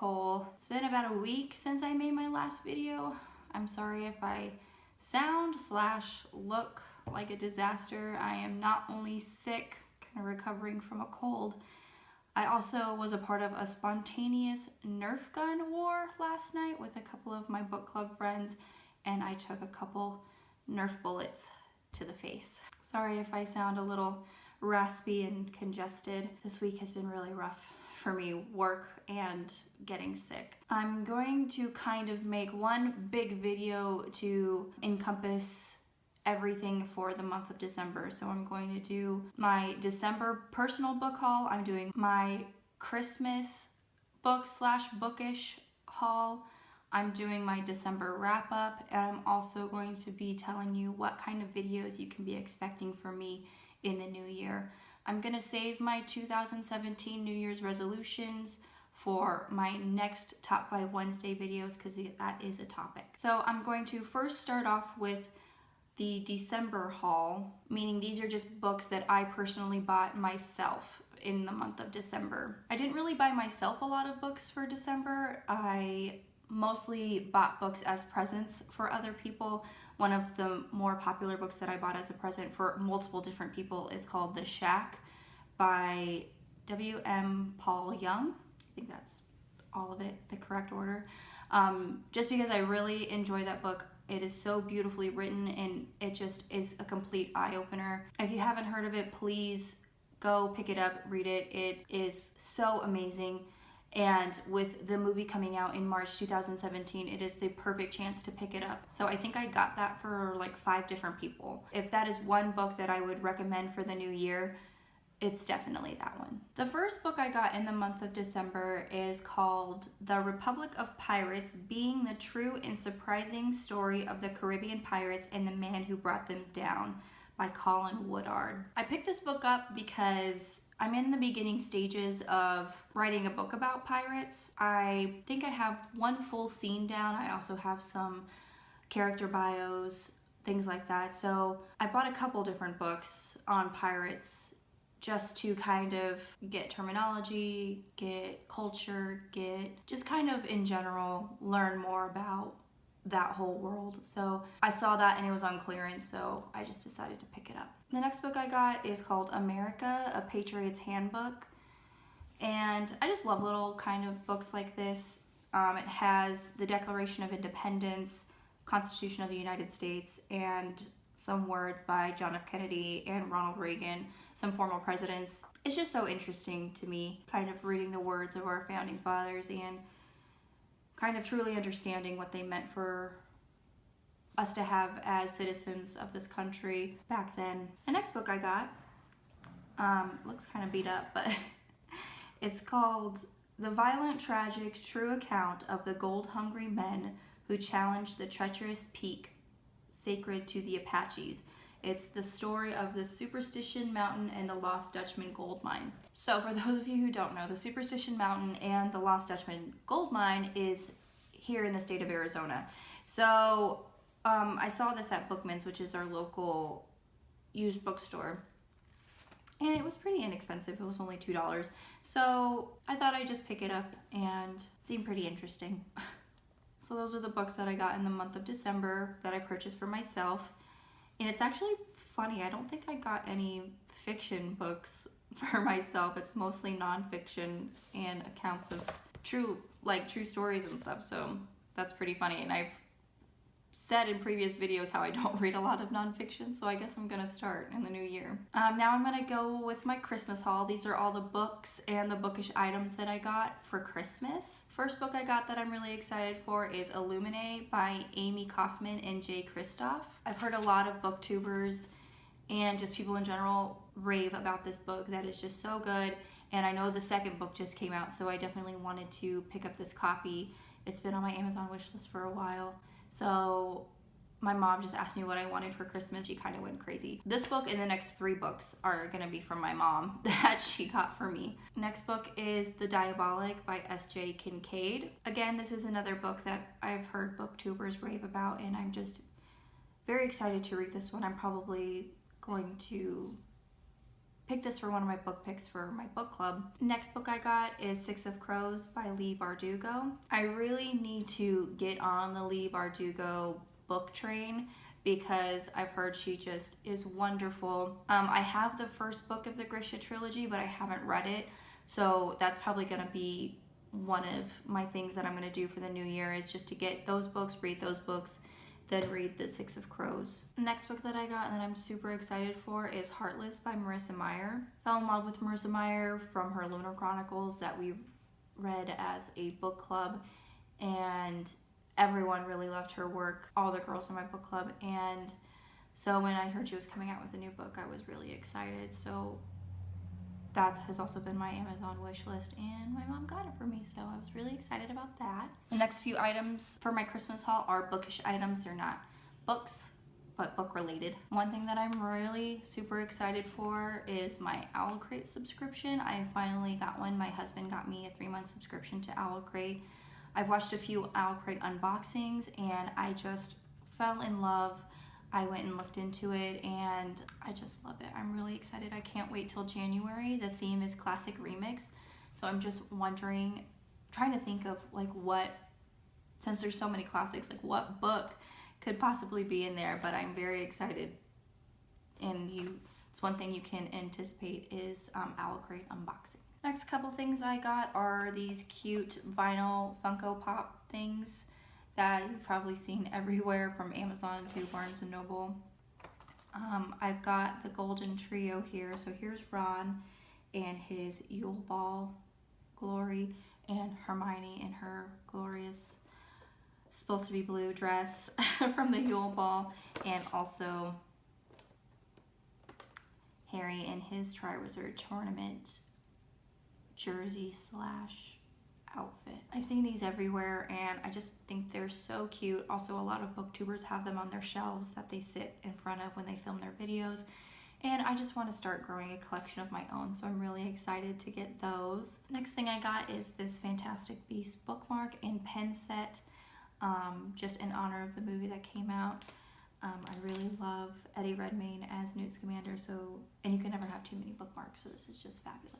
Nicole. It's been about a week since I made my last video. I'm sorry if I sound / look like a disaster. I am not only sick, kind of recovering from a cold, I also was a part of a spontaneous Nerf gun war last night with a couple of my book club friends, and I took a couple Nerf bullets to the face. Sorry if I sound a little raspy and congested. This week has been really rough for me, work and getting sick. I'm going to kind of make one big video to encompass everything for the month of December. So I'm going to do my December personal book haul. I'm doing my Christmas book / bookish haul. I'm doing my December wrap up, and I'm also going to be telling you what kind of videos you can be expecting from me in the new year. I'm gonna save my 2017 New Year's resolutions for my next Top 5 Wednesday videos because that is a topic. So I'm going to first start off with the December haul, meaning these are just books that I personally bought myself in the month of December. I didn't really buy myself a lot of books for December. I mostly bought books as presents for other people. One of the more popular books that I bought as a present for multiple different people is called The Shack by W.M. Paul Young. I think that's all of it, the correct order. Just because I really enjoy that book. It is so beautifully written and it just is a complete eye-opener. If you haven't heard of it, please go pick it up, read it. It is so amazing. And with the movie coming out in March 2017, it is the perfect chance to pick it up. So I think I got that for like 5 different people. If that is one book that I would recommend for the new year, it's definitely that one. The first book I got in the month of December is called The Republic of Pirates: Being the True and Surprising Story of the Caribbean Pirates and the Man Who Brought Them Down by Colin Woodard. I picked this book up because I'm in the beginning stages of writing a book about pirates. I think I have one full scene down. I also have some character bios, things like that. So I bought a couple different books on pirates just to kind of get terminology, get culture, get just kind of in general learn more about that whole world. So I saw that and it was on clearance, so I just decided to pick it up. The next book I got is called America, A Patriot's Handbook. And I just love little kind of books like this. It has the Declaration of Independence, Constitution of the United States, and some words by John F. Kennedy and Ronald Reagan, some former presidents. It's just so interesting to me, kind of reading the words of our founding fathers and kind of truly understanding what they meant for us to have as citizens of this country back then. The next book I got looks kind of beat up, but it's called The Violent, Tragic, True Account of the Gold-Hungry Men Who Challenged the Treacherous Peak Sacred to the Apaches. It's the story of the Superstition Mountain and the Lost Dutchman gold mine. So for those of you who don't know, the Superstition Mountain and the Lost Dutchman gold mine is here in the state of Arizona. So I saw this at Bookman's, which is our local used bookstore. And it was pretty inexpensive. It was only $2. So I thought I'd just pick it up and it seemed pretty interesting. So those are the books that I got in the month of December that I purchased for myself. And it's actually funny, I don't think I got any fiction books for myself. It's mostly nonfiction and accounts of true stories and stuff. So that's pretty funny. And I've said in previous videos how I don't read a lot of nonfiction, so I guess I'm gonna start in the new year. Now I'm gonna go with my Christmas haul. These are all the books and the bookish items that I got for Christmas. First book I got that I'm really excited for is Illuminae by Amy Kaufman and Jay Kristoff. I've heard a lot of booktubers and just people in general rave about this book that is just so good, and I know the second book just came out, so I definitely wanted to pick up this copy. It's been on my Amazon wishlist for a while. So my mom just asked me what I wanted for Christmas. She kind of went crazy. This book and the next 3 books are gonna be from my mom that she got for me. Next book is The Diabolic by S.J. Kincaid. Again, this is another book that I've heard booktubers rave about, and I'm just very excited to read this one. I'm probably going to picked this for one of my book picks for my book club. Next book I got is Six of Crows by Leigh Bardugo. I really need to get on the Leigh Bardugo book train because I've heard she just is wonderful. I have the first book of the Grisha trilogy, but I haven't read it. So that's probably gonna be one of my things that I'm gonna do for the new year, is just to get those books, read those books, then read the Six of Crows. Next book that I got and that I'm super excited for is Heartless by Marissa Meyer. Fell in love with Marissa Meyer from her Lunar Chronicles that we read as a book club, and everyone really loved her work, all the girls in my book club. And so when I heard she was coming out with a new book, I was really excited. So that has also been my Amazon wish list, and my mom got it for me, so I was really excited about that. The next few items for my Christmas haul are bookish items. They're not books, but book related. One thing that I'm really super excited for is my Owl Crate subscription. I finally got one. My husband got me a 3-month subscription to Owl Crate. I've watched a few Owl Crate unboxings and I just fell in love. I went and looked into it and I just love it. I'm really excited. I can't wait till January. The theme is classic remix. So I'm just wondering, trying to think of like what, since there's so many classics, like what book could possibly be in there, but I'm very excited. And it's one thing you can anticipate is Owl Crate unboxing. Next couple things I got are these cute vinyl Funko Pop things that you've probably seen everywhere, from Amazon to Barnes & Noble. I've got the Golden Trio here. So here's Ron and his Yule Ball glory, and Hermione in her glorious, supposed to be blue dress from the Yule Ball, and also Harry in his Triwizard Tournament jersey / outfit. I've seen these everywhere and I just think they're so cute. Also, a lot of booktubers have them on their shelves that they sit in front of when they film their videos, and I just want to start growing a collection of my own, so I'm really excited to get those. Next thing I got is this Fantastic Beasts bookmark and pen set, just in honor of the movie that came out. I really love Eddie Redmayne as Newt Scamander, and you can never have too many bookmarks, so this is just fabulous.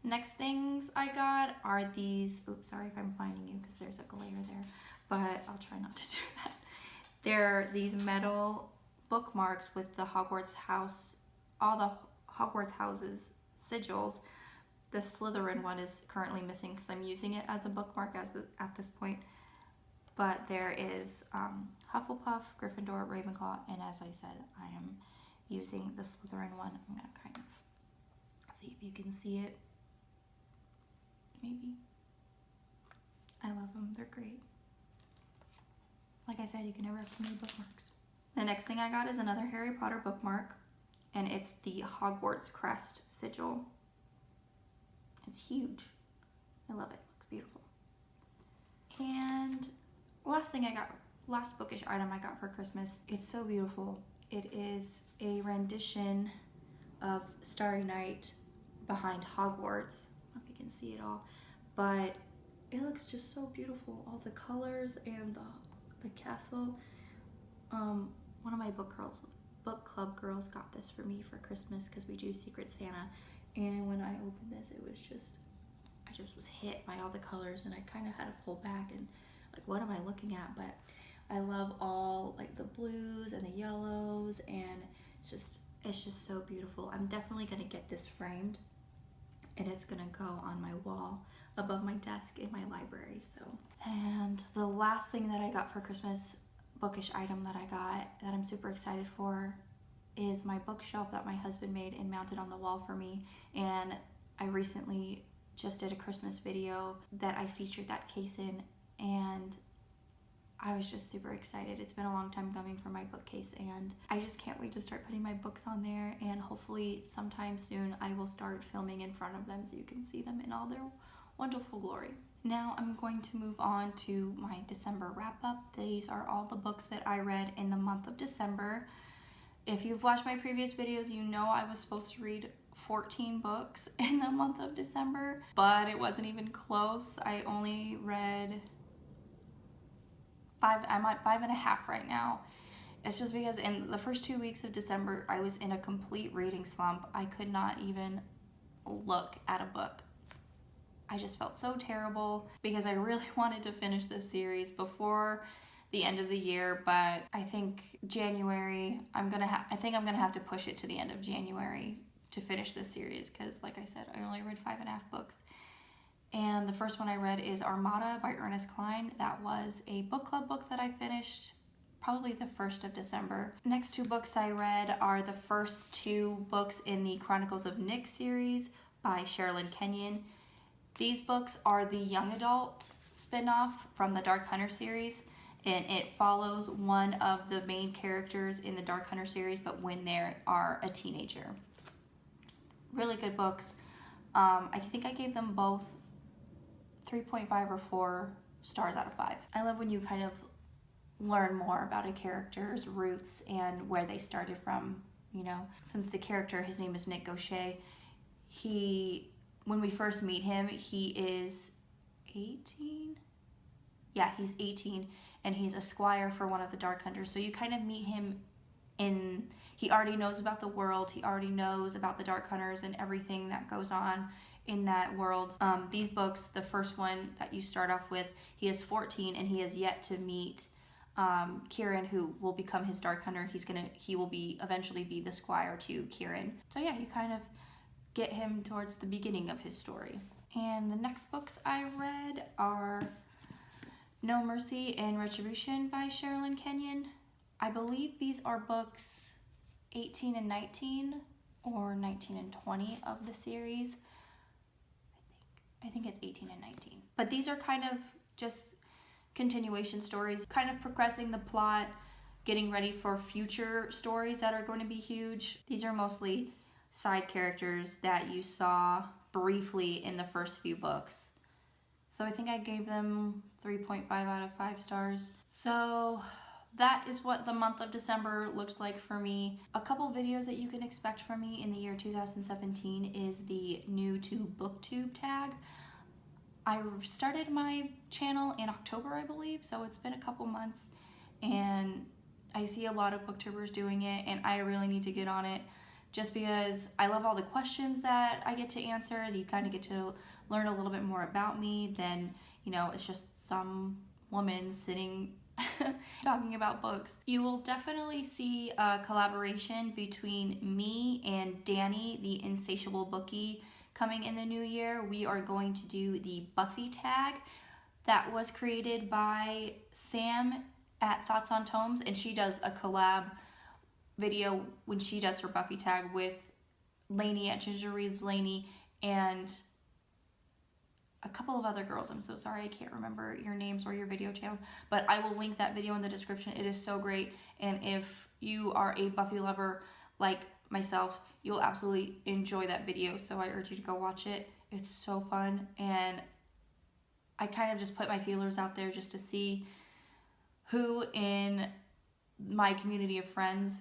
Next things I got are these, oops, sorry if I'm blinding you because there's a glare there, but I'll try not to do that. They're these metal bookmarks with the Hogwarts house, all the Hogwarts houses sigils. The Slytherin one is currently missing because I'm using it as a bookmark at this point. But there is Hufflepuff, Gryffindor, Ravenclaw, and as I said, I am using the Slytherin one. I'm gonna kind of see if you can see it. Maybe. I love them, they're great. Like I said, you can never have too many bookmarks. The next thing I got is another Harry Potter bookmark, and it's the Hogwarts crest sigil. It's huge. I love it, looks beautiful. And last bookish item I got for Christmas, it's so beautiful. It is a rendition of Starry Night behind Hogwarts. I don't know if you can see it all, but it looks just so beautiful. All the colors and the castle. One of my book club girls got this for me for Christmas because we do Secret Santa, and when I opened this, I just was hit by all the colors, and I kind of had to pull back and like, what am I looking at? But I love all like the blues and the yellows, and it's just so beautiful. I'm definitely gonna get this framed, and it's gonna go on my wall above my desk in my library. So, and the last thing that I got for Christmas, bookish item that I got that I'm super excited for, is my bookshelf that my husband made and mounted on the wall for me. And I recently just did a Christmas video that I featured that case in, and I was just super excited. It's been a long time coming for my bookcase, and I just can't wait to start putting my books on there, and hopefully sometime soon I will start filming in front of them so you can see them in all their wonderful glory. Now I'm going to move on to my December wrap-up. These are all the books that I read in the month of December. If you've watched my previous videos, you know I was supposed to read 14 books in the month of December, but it wasn't even close. I only read I'm at 5.5 right now, It's just because in the first 2 weeks of December, I was in a complete reading slump. I could not even look at a book. I just felt so terrible because I really wanted to finish this series before the end of the year, but I think January, I think I'm gonna have to push it to the end of January to finish this series because, like I said, I only read 5.5 books. And the first one I read is Armada by Ernest Cline. That was a book club book that I finished probably the 1st of December. Next 2 books I read are the first 2 books in the Chronicles of Nick series by Sherilyn Kenyon. These books are the young adult spin-off from the Dark Hunter series, and it follows one of the main characters in the Dark Hunter series, but when they are a teenager. Really good books. I think I gave them both 3.5 or 4 stars out of 5. I love when you kind of learn more about a character's roots and where they started from, you know. Since the character, his name is Nick Gaucher, when we first meet him, he is 18? Yeah, he's 18, and he's a squire for one of the Dark Hunters. So you kind of meet him he already knows about the world, he already knows about the Dark Hunters and everything that goes on in that world. These books, the first one that you start off with, he is 14 and he has yet to meet Kieran, who will become his Dark Hunter. He will eventually be the squire to Kieran. So yeah, you kind of get him towards the beginning of his story. And the next books I read are No Mercy and Retribution by Sherilyn Kenyon. I believe these are books 18 and 19 or 19 and 20 of the series. I think it's 18 and 19. But these are kind of just continuation stories, kind of progressing the plot, getting ready for future stories that are going to be huge. These are mostly side characters that you saw briefly in the first few books. So I think I gave them 3.5 out of 5 stars. So that is what the month of December looked like for me. A couple videos that you can expect from me in the year 2017 is the new to BookTube tag. I started my channel in October, I believe, so it's been a couple months, and I see a lot of booktubers doing it, and I really need to get on it just because I love all the questions that I get to answer. You kind of get to learn a little bit more about me than, you know, it's just some woman sitting talking about books. You will definitely see a collaboration between me and Danny, the Insatiable Bookie, coming in the new year. We are going to do the Buffy tag that was created by Sam at Thoughts on Tomes, and she does a collab video when she does her Buffy tag with Lainey at Ginger Reads Lainey and a couple of other girls. I'm so sorry, I can't remember your names or your video channel, but I will link that video in the description. It is so great, and if you are a Buffy lover like myself, you'll absolutely enjoy that video, so I urge you to go watch it. It's so fun, and I kind of just put my feelers out there just to see who in my community of friends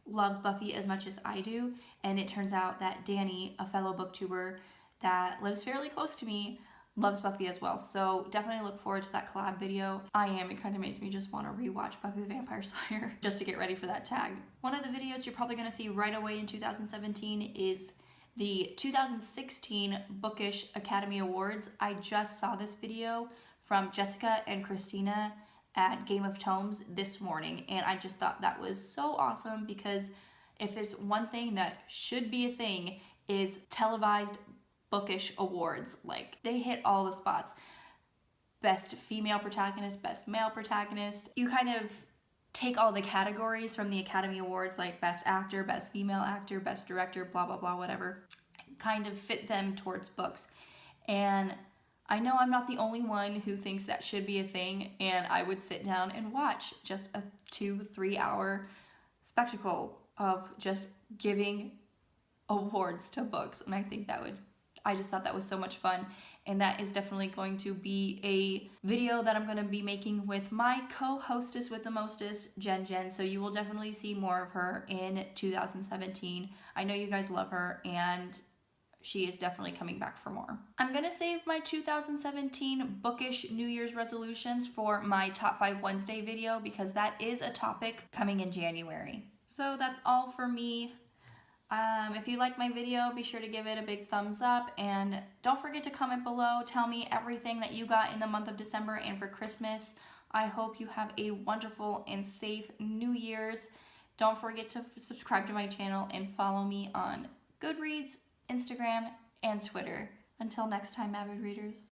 loves Buffy as much as I do, and it turns out that Danny, a fellow booktuber that lives fairly close to me, loves Buffy as well. So definitely look forward to that collab video. It kind of makes me just want to rewatch Buffy the Vampire Slayer just to get ready for that tag. One of the videos you're probably going to see right away in 2017 is the 2016 Bookish Academy Awards. I just saw this video from Jessica and Christina at Game of Tomes this morning, and I just thought that was so awesome, because if it's one thing that should be a thing is televised Bookish awards. Like, they hit all the spots. Best female protagonist, best male protagonist. You kind of take all the categories from the Academy Awards, like best actor, best female actor, best director, blah blah blah, whatever, kind of fit them towards books. And I know I'm not the only one who thinks that should be a thing, and I would sit down and watch just a 2-3 hour spectacle of just giving awards to books. And I just thought that was so much fun, and that is definitely going to be a video that I'm going to be making with my co-hostess with the mostest, Jen. So you will definitely see more of her in 2017. I know you guys love her, and she is definitely coming back for more. I'm gonna save my 2017 bookish New Year's resolutions for my top 5 Wednesday video because that is a topic coming in January. So that's all for me. If you like my video, be sure to give it a big thumbs up, and don't forget to comment below. Tell me everything that you got in the month of December and for Christmas. I hope you have a wonderful and safe New Year's. Don't forget to subscribe to my channel and follow me on Goodreads, Instagram, and Twitter. Until next time, avid readers.